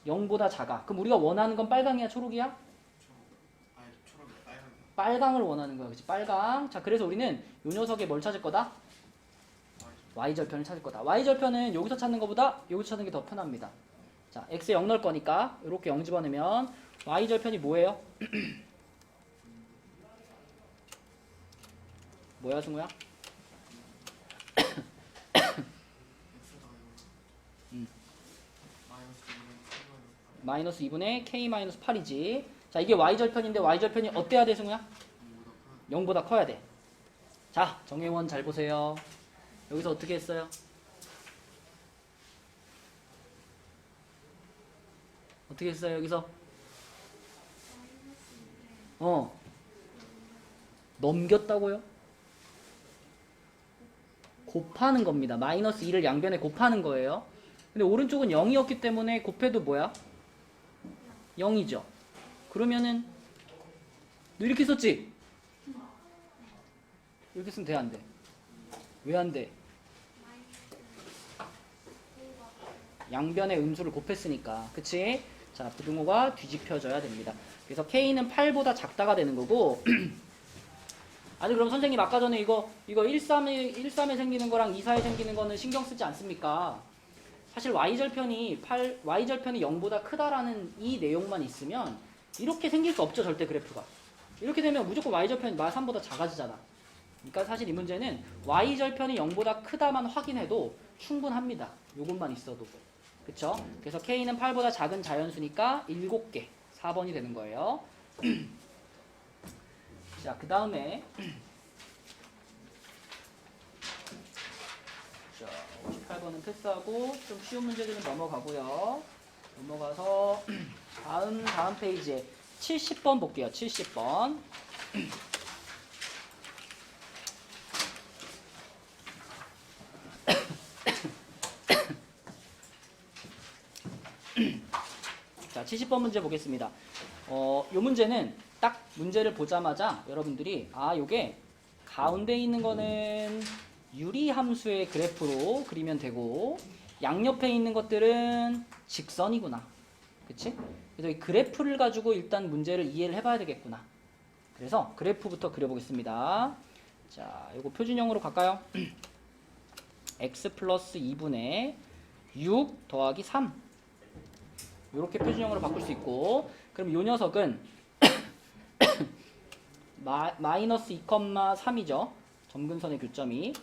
0보다 작아. 그럼 우리가 원하는 건 빨강이야, 초록이야? 빨강을 원하는 거야, 그치? 빨강. 자, 그래서 우리는 요 녀석에 뭘 찾을 거다? y 절편을 찾을 거다. y 절편은 여기서 찾는 것보다 여기서 찾는 게 더 편합니다. 자, x에 0 넣을 거니까 이렇게 0 집어넣으면 y 절편이 뭐예요? 뭐야, 승우야? 마이너스 2분의 k 마이너스 8이지. 자, 이게 y절편인데 y절편이 어때야 돼, 승우야? 0보다 커야 돼. 자, 정혜원 잘 보세요. 여기서 어떻게 했어요? 어떻게 했어요, 여기서? 넘겼다고요? 곱하는 겁니다. 마이너스 2를 양변에 곱하는 거예요. 근데 오른쪽은 0이었기 때문에 곱해도 뭐야? 0이죠. 그러면은 너 이렇게 썼지? 이렇게 쓰면 돼, 안 돼? 왜 안 돼? 양변의 음수를 곱했으니까. 그치? 자, 부등호가 뒤집혀져야 됩니다. 그래서 K는 8보다 작다가 되는 거고 아니 그럼 선생님 아까 전에 이거 13에 생기는 거랑 24에 생기는 거는 신경 쓰지 않습니까? 사실 y절편이 0보다 크다라는 이 내용만 있으면 이렇게 생길 수 없죠, 절대 그래프가. 이렇게 되면 무조건 y절편이 3보다 작아지잖아. 그러니까 사실 이 문제는 y절편이 0보다 크다만 확인해도 충분합니다. 요것만 있어도. 그쵸? 그래서 K는 8보다 작은 자연수니까 7개. 4번이 되는 거예요. 자, 그 다음에 자, 58번은 패스하고 좀 쉬운 문제들은 넘어가고요. 넘어가서 다음 페이지에 70번 볼게요. 70번. 자, 70번 문제 보겠습니다. 요 문제는 딱 문제를 보자마자 여러분들이 요게 가운데 있는 거는 유리함수의 그래프로 그리면 되고 양옆에 있는 것들은 직선이구나. 그치? 그래서 이 그래프를 가지고 일단 문제를 이해를 해봐야 되겠구나. 그래서 그래프부터 그려보겠습니다. 자, 이거 표준형으로 갈까요? x 플러스 2분의 6 더하기 3 이렇게 표준형으로 바꿀 수 있고, 그럼 이 녀석은 마이너스 2,3이죠. 점근선의 교점이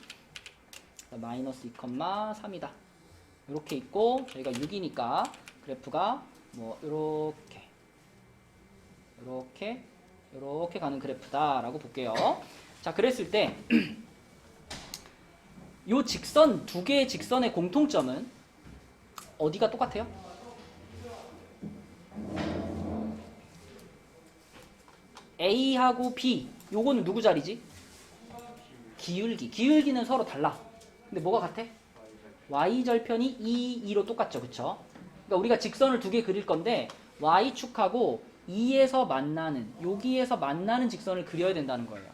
마이너스 2,3이다. 이렇게 있고 저희가 6이니까 그래프가 뭐 이렇게 가는 그래프다라고 볼게요. 자, 그랬을 때 요 직선 두 개의 직선의 공통점은 어디가 똑같아요? A하고 B 요거는 누구 자리지? 기울기는 서로 달라. 근데 뭐가 같아? y절편이 2로 똑같죠. 그쵸? 그러니까 우리가 직선을 두 개 그릴 건데 y축하고 2에서 만나는, 여기에서 만나는 직선을 그려야 된다는 거예요.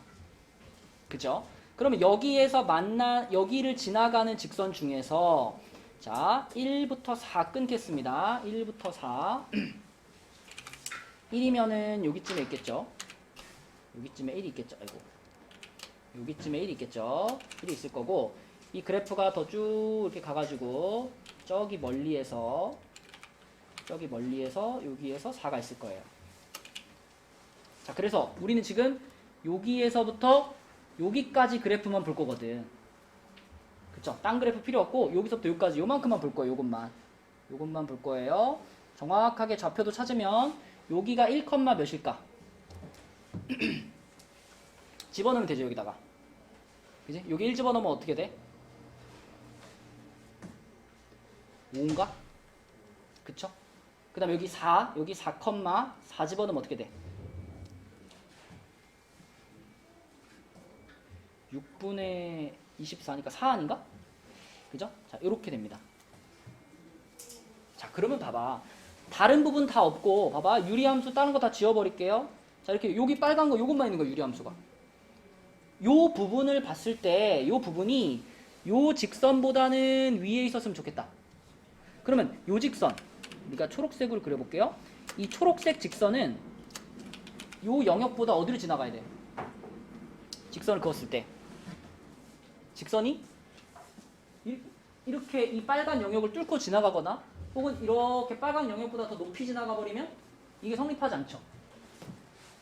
그죠? 그러면 여기를 지나가는 직선 중에서 자 1부터 4 끊겠습니다. 1부터 4 1이면은 여기쯤에 있겠죠. 여기쯤에 1이 있겠죠. 아이고. 여기쯤에 1이 있겠죠. 1이 있을 거고, 이 그래프가 더 쭉 이렇게 가가지고 저기 멀리에서 여기에서 4가 있을 거예요. 자, 그래서 우리는 지금 여기에서부터 여기까지 그래프만 볼 거거든. 그쵸? 딴 그래프 필요 없고 여기서부터 여기까지 요만큼만 볼 거예요. 요것만 볼 거예요. 정확하게 좌표도 찾으면 여기가 1, 몇일까? 집어넣으면 되죠. 여기다가. 그지? 여기 1 집어넣으면 어떻게 돼? 5인가? 그쵸? 그 다음에 여기 4 집어넣으면 어떻게 돼? 6분의 24니까 4 아닌가? 그죠? 자, 이렇게 됩니다. 자, 그러면 봐봐. 다른 부분 다 없고, 봐봐. 유리함수 다른 거 다 지워버릴게요. 자, 이렇게 여기 빨간 거 요것만 있는 거야, 유리함수가. 요 부분을 봤을 때, 요 부분이 요 직선보다는 위에 있었으면 좋겠다. 그러면 요 직선, 우리가 초록색으로 그려볼게요. 이 초록색 직선은 요 영역보다 어디로 지나가야 돼? 직선을 그었을 때. 직선이 이렇게 이 빨간 영역을 뚫고 지나가거나 혹은 이렇게 빨간 영역보다 더 높이 지나가 버리면 이게 성립하지 않죠.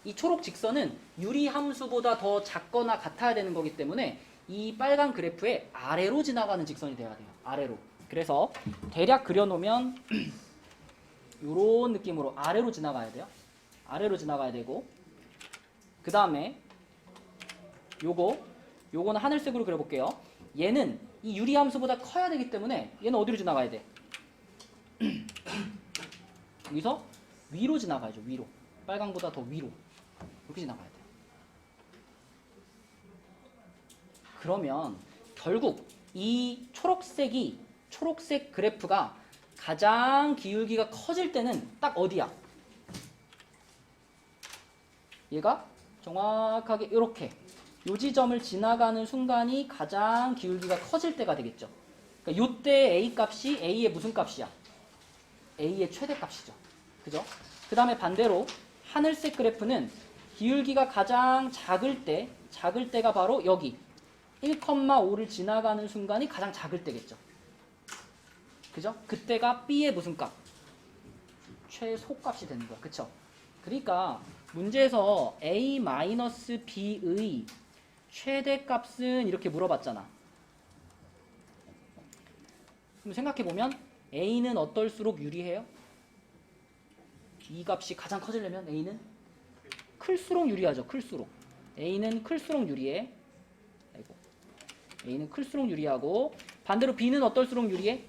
이 초록 직선은 유리 함수보다 더 작거나 같아야 되는 거기 때문에 이 빨간 그래프의 아래로 지나가는 직선이 돼야 돼요. 아래로. 그래서 대략 그려놓으면 이런 느낌으로 아래로 지나가야 돼요. 아래로 지나가야 되고, 그 다음에 요거는 하늘색으로 그려볼게요. 얘는 이 유리함수보다 커야 되기 때문에 얘는 어디로 지나가야 돼? 여기서 위로 지나가야죠. 위로. 빨강보다 더 위로. 이렇게 지나가야 돼요. 그러면 결국 이 초록색 그래프가 가장 기울기가 커질 때는 딱 어디야? 얘가 정확하게 이렇게 요 지점을 지나가는 순간이 가장 기울기가 커질 때가 되겠죠. 그러니까 요때 A 값이 A의 무슨 값이야? A의 최대 값이죠. 그죠? 그 다음에 반대로 하늘색 그래프는 기울기가 가장 작을 때가 바로 여기 1,5를 지나가는 순간이 가장 작을 때겠죠. 그죠? 그때가 B의 무슨 값? 최소값이 되는 거야. 그쵸? 그러니까 문제에서 A-B의 최대값은 이렇게 물어봤잖아. 그럼 생각해보면 A는 어떨수록 유리해요? 이 값이 가장 커지려면 A는 클수록 유리하죠. 클수록. A는 클수록 유리해. A는 클수록 유리하고, 반대로 B는 어떨수록 유리해?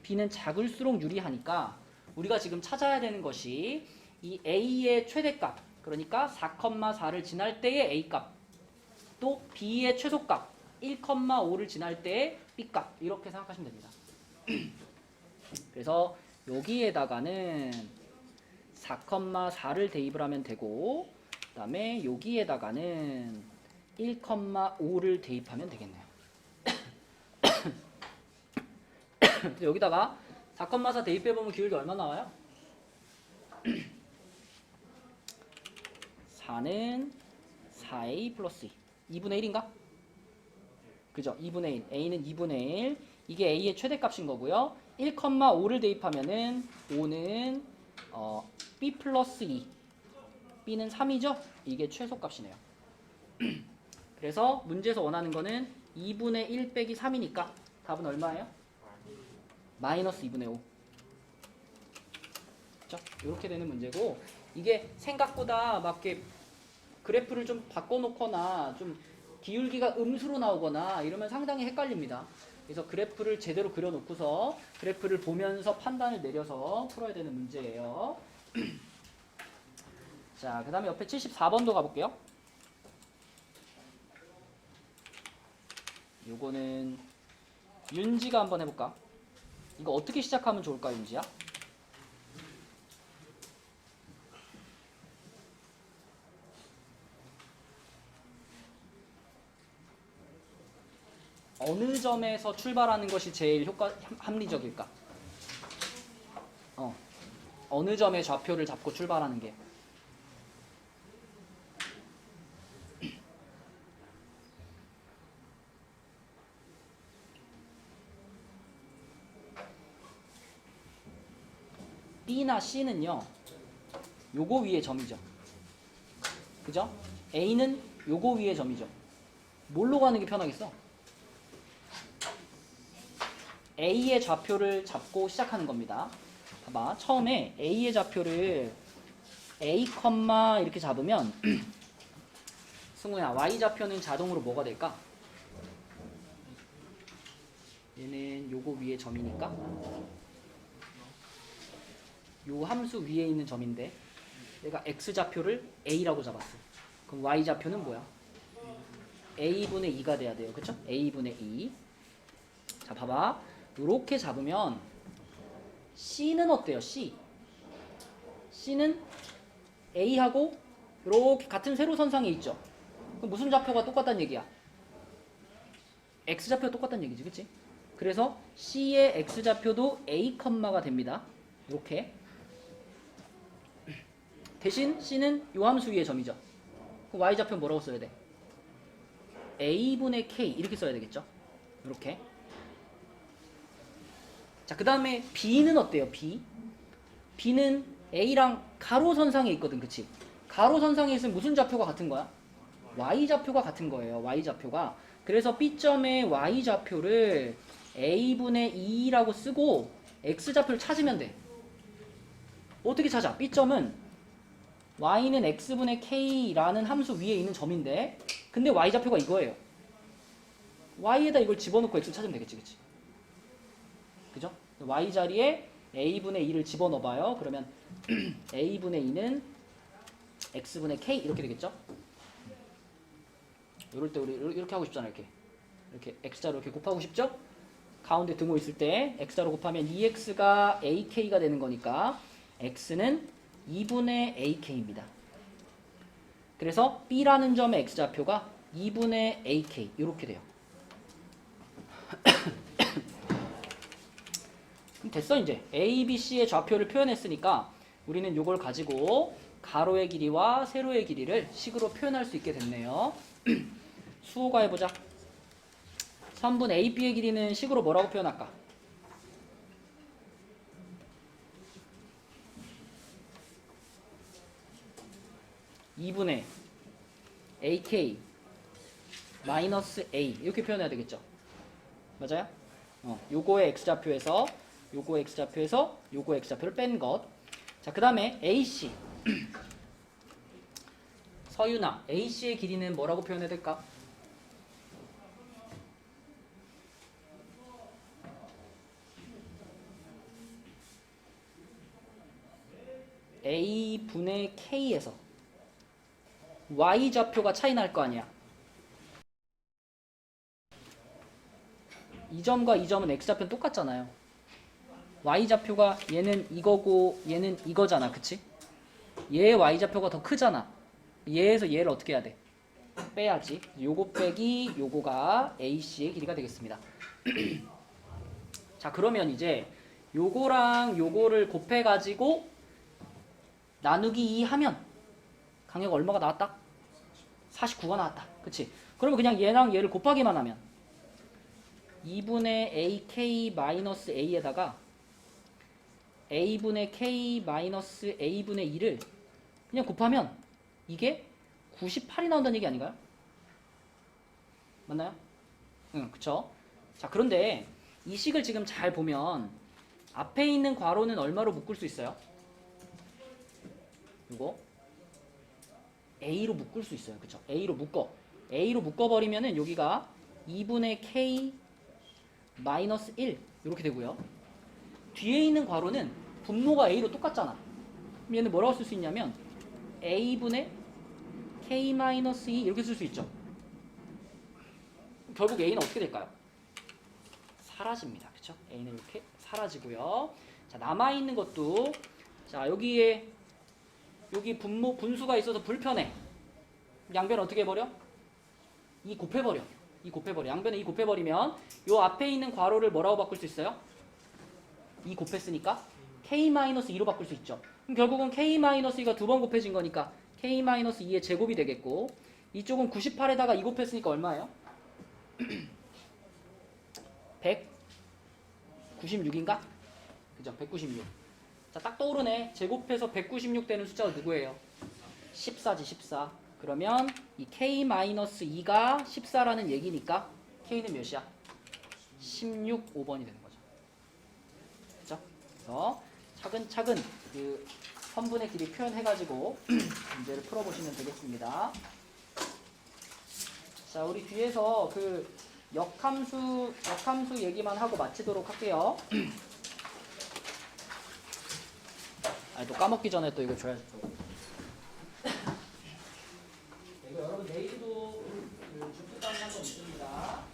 B는 작을수록 유리하니까 우리가 지금 찾아야 되는 것이 이 A의 최대값, 그러니까 4,4를 지날 때의 A값, 또 B의 최소값 1,5를 지날 때의 B값, 이렇게 생각하시면 됩니다. 그래서 여기에다가는 4,4를 대입을 하면 되고, 그 다음에 여기에다가는 1,5를 대입하면 되겠네요. 여기다가 4,4 대입해보면 기울기 얼마 나와요? 4는 4a 플러스 2. 2분의 1인가? 그죠? 2분의 1. a는 2분의 1. 이게 a의 최대값인 거고요. 1,5를 대입하면은 5는 b 플러스 2. b는 3이죠? 이게 최소값이네요. 그래서 문제에서 원하는 거는 2분의 1 빼기 3이니까 답은 얼마예요? 마이너스 2분의 5. 그렇죠? 이렇게 되는 문제고, 이게 생각보다 막 이렇게 그래프를 좀 바꿔놓거나 좀 기울기가 음수로 나오거나 이러면 상당히 헷갈립니다. 그래서 그래프를 제대로 그려놓고서 그래프를 보면서 판단을 내려서 풀어야 되는 문제예요. 자, 그 다음에 옆에 74번도 가볼게요. 요거는 윤지가 한번 해볼까? 이거 어떻게 시작하면 좋을까, 윤지야? 어느 점에서 출발하는 것이 제일 합리적일까? 어느 점에 좌표를 잡고 출발하는 게. B나 C는요, 요거 위에 점이죠. 그죠? A는 요거 위에 점이죠. 뭘로 가는 게 편하겠어? A의 좌표를 잡고 시작하는 겁니다. 봐봐. 처음에 A의 좌표를 A, 이렇게 잡으면 승우야, Y 좌표는 자동으로 뭐가 될까? 얘는 요거 위에 점이니까 요 함수 위에 있는 점인데 내가 X 좌표를 A라고 잡았어. 그럼 Y 좌표는 뭐야? A분의 2가 돼야 돼요. 그쵸? A분의 2. 자, 봐봐. 요렇게 잡으면 C는 어때요? C는 A하고 요렇게 같은 세로선상에 있죠? 그럼 무슨 좌표가 똑같다는 얘기야? X좌표가 똑같다는 얘기지. 그치? 그래서 C의 X좌표도 A, 가 됩니다. 이렇게. 대신 C는 요 함수 위의 점이죠. 그럼 Y좌표는 뭐라고 써야 돼? A분의 K 이렇게 써야 되겠죠? 이렇게. 자, 그 다음에 B는 어때요? B는 A랑 가로선상에 있거든. 그치? 가로선상에 있으면 무슨 좌표가 같은 거야? Y좌표가 같은 거예요. Y좌표가. 그래서 B점의 Y좌표를 A분의 2라고 쓰고 X좌표를 찾으면 돼. 어떻게 찾아? B점은 Y는 X분의 K라는 함수 위에 있는 점인데, 근데 Y좌표가 이거예요. Y에다 이걸 집어넣고 X 찾으면 되겠지. 그치? 그죠? Y 자리에 A분의 2를 집어넣어봐요. 그러면 A분의 2는 X분의 K 이렇게 되겠죠? 이럴 때 우리 이렇게 하고 싶잖아. 이렇게 X자로 이렇게 곱하고 싶죠? 가운데 등호 있을 때 X자로 곱하면 2X가 AK가 되는 거니까 X는 2분의 AK입니다. 그래서 B라는 점의 X좌표가 2분의 AK 이렇게 돼요. 됐어. 이제 A, B, C의 좌표를 표현했으니까 우리는 이걸 가지고 가로의 길이와 세로의 길이를 식으로 표현할 수 있게 됐네요. 수호가 해보자. 선분 AB의 길이는 식으로 뭐라고 표현할까? (2분의) AK 마이너스 A 이렇게 표현해야 되겠죠? 맞아요? 요거의 X좌표에서 요거의 X좌표에서 요거의 X좌표를 뺀 것. 자, 그 다음에 AC 서윤아, AC의 길이는 뭐라고 표현해야 될까? A분의 K에서 Y좌표가 차이 날 거 아니야. 이 점과 이 점은 X좌표는 똑같잖아요. Y좌표가 얘는 이거고 얘는 이거잖아. 그치? 얘의 Y좌표가 더 크잖아. 얘에서 얘를 어떻게 해야 돼? 빼야지. 요거 빼기 요거가 AC의 길이가 되겠습니다. 자, 그러면 이제 요거랑 요거를 곱해가지고 나누기 2 하면 당해가 얼마가 나왔다? 49가 나왔다. 그치? 그러면 그냥 얘랑 얘를 곱하기만 하면 2분의 ak-a에다가 a분의 k-a분의 2를 그냥 곱하면 이게 98이 나온다는 얘기 아닌가요? 맞나요? 응, 그쵸? 자, 그런데 이 식을 지금 잘 보면 앞에 있는 괄호는 얼마로 묶을 수 있어요? 이거 a로 묶을 수 있어요. 그쵸? a로 묶어버리면은 여기가 2분의 k 마이너스 1 이렇게 되고요. 뒤에 있는 괄호는 분모가 a로 똑같잖아. 그럼 얘는 뭐라고 쓸 수 있냐면 a분의 k 마이너스 2 이렇게 쓸 수 있죠. 결국 a는 어떻게 될까요? 사라집니다. 그쵸? a는 이렇게 사라지고요. 자, 남아있는 것도 자, 여기 분수가 있어서 불편해. 양변 어떻게 해버려? 이 곱해버려. 양변에 이 곱해버리면 요 앞에 있는 괄호를 뭐라고 바꿀 수 있어요? 이 곱했으니까 k-2로 바꿀 수 있죠. 그럼 결국은 k-2가 두 번 곱해진 거니까 k-2의 제곱이 되겠고 이쪽은 98에다가 2 곱했으니까 얼마예요? 196인가? 그죠? 196. 자, 딱 떠오르네. 제곱해서 196 되는 숫자가 누구예요? 14지, 14. 그러면 이 k-2가 14라는 얘기니까 k는 몇이야? 16, 5번이 되는 거죠. 그죠? 그래서 차근차근 그 선분의 길이 표현해가지고 문제를 풀어보시면 되겠습니다. 자, 우리 뒤에서 그 역함수 얘기만 하고 마치도록 할게요. 아니, 또 까먹기 전에 또 이거 줘야죠. 이거 여러분 내일도 그 주특강 한번 있습니다.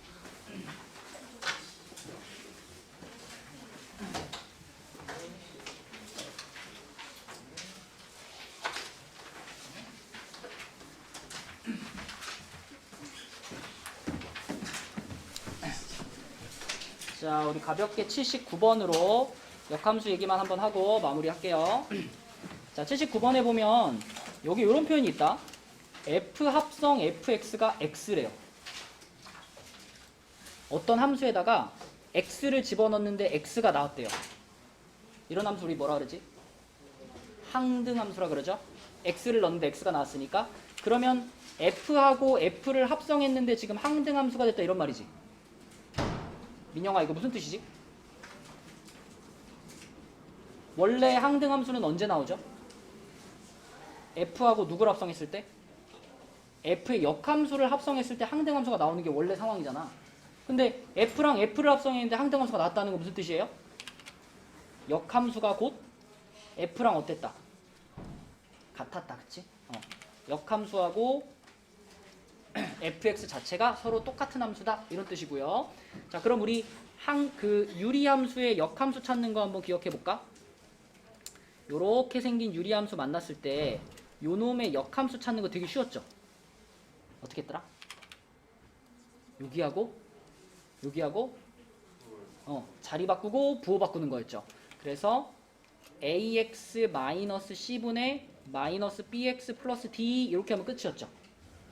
자, 우리 가볍게 79번으로 역함수 얘기만 한번 하고 마무리할게요. 자, 79번에 보면 여기 이런 표현이 있다. f 합성 fx가 x래요. 어떤 함수에다가 x를 집어넣는데 x가 나왔대요. 이런 함수 우리 뭐라 그러지? 항등함수라 그러죠. x를 넣는데 x가 나왔으니까 그러면 f하고 f를 합성했는데 지금 항등함수가 됐다 이런 말이지. 민영아, 이거 무슨 뜻이지? 원래 항등함수는 언제 나오죠? f하고 누구를 합성했을 때? f의 역함수를 합성했을 때 항등함수가 나오는 게 원래 상황이잖아. 근데 f랑 f를 합성했는데 항등함수가 나왔다는 건 무슨 뜻이에요? 역함수가 곧 f랑 어땠다? 같았다, 그치? 역함수하고 fx 자체가 서로 똑같은 함수다 이런 뜻이고요. 자, 그럼 우리 유리함수의 역함수 찾는 거 한번 기억해 볼까? 요렇게 생긴 유리함수 만났을 때 요놈의 역함수 찾는 거 되게 쉬웠죠? 어떻게 했더라? 여기하고 자리 바꾸고 부호 바꾸는 거였죠. 그래서 ax-c분의 -bx 플러스 d 이렇게 하면 끝이었죠.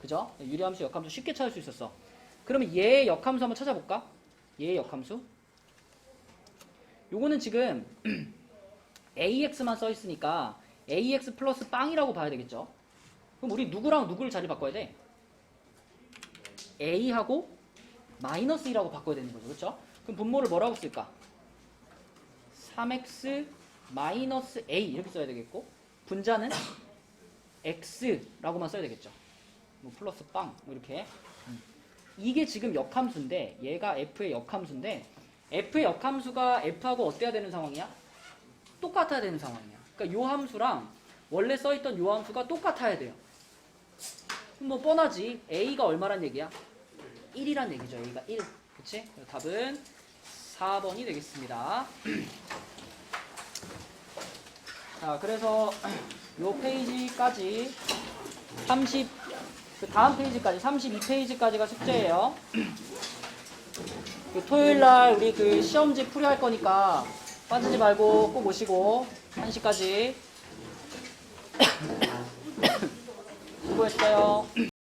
그죠? 유리함수 역함수 쉽게 찾을 수 있었어. 그러면 얘의 역함수 한번 찾아볼까? 얘의 역함수. 요거는 지금 ax만 써 있으니까 ax 플러스 빵이라고 봐야 되겠죠. 그럼 우리 누구랑 누구를 자리 바꿔야 돼? a하고 마이너스 2라고 바꿔야 되는 거죠. 그렇죠? 그럼 분모를 뭐라고 쓸까? 3x 마이너스 a 이렇게 써야 되겠고 분자는 x라고만 써야 되겠죠. 뭐 플러스 빵 뭐 이렇게. 이게 지금 역함수인데 얘가 f의 역함수인데 f의 역함수가 f하고 어때야 되는 상황이야? 똑같아야 되는 상황이야. 그러니까 요 함수랑 원래 써있던 요 함수가 똑같아야 돼요. 뭐 뻔하지. a가 얼마란 얘기야? 1이란 얘기죠. a가 1. 그치? 답은 4번이 되겠습니다. 자, 그래서 요 페이지까지 그 다음 페이지까지 32페이지까지가 숙제예요. 그 토요일날 우리 그 시험지 풀이할 거니까 빠지지 말고 꼭 오시고 1시까지 수고했어요.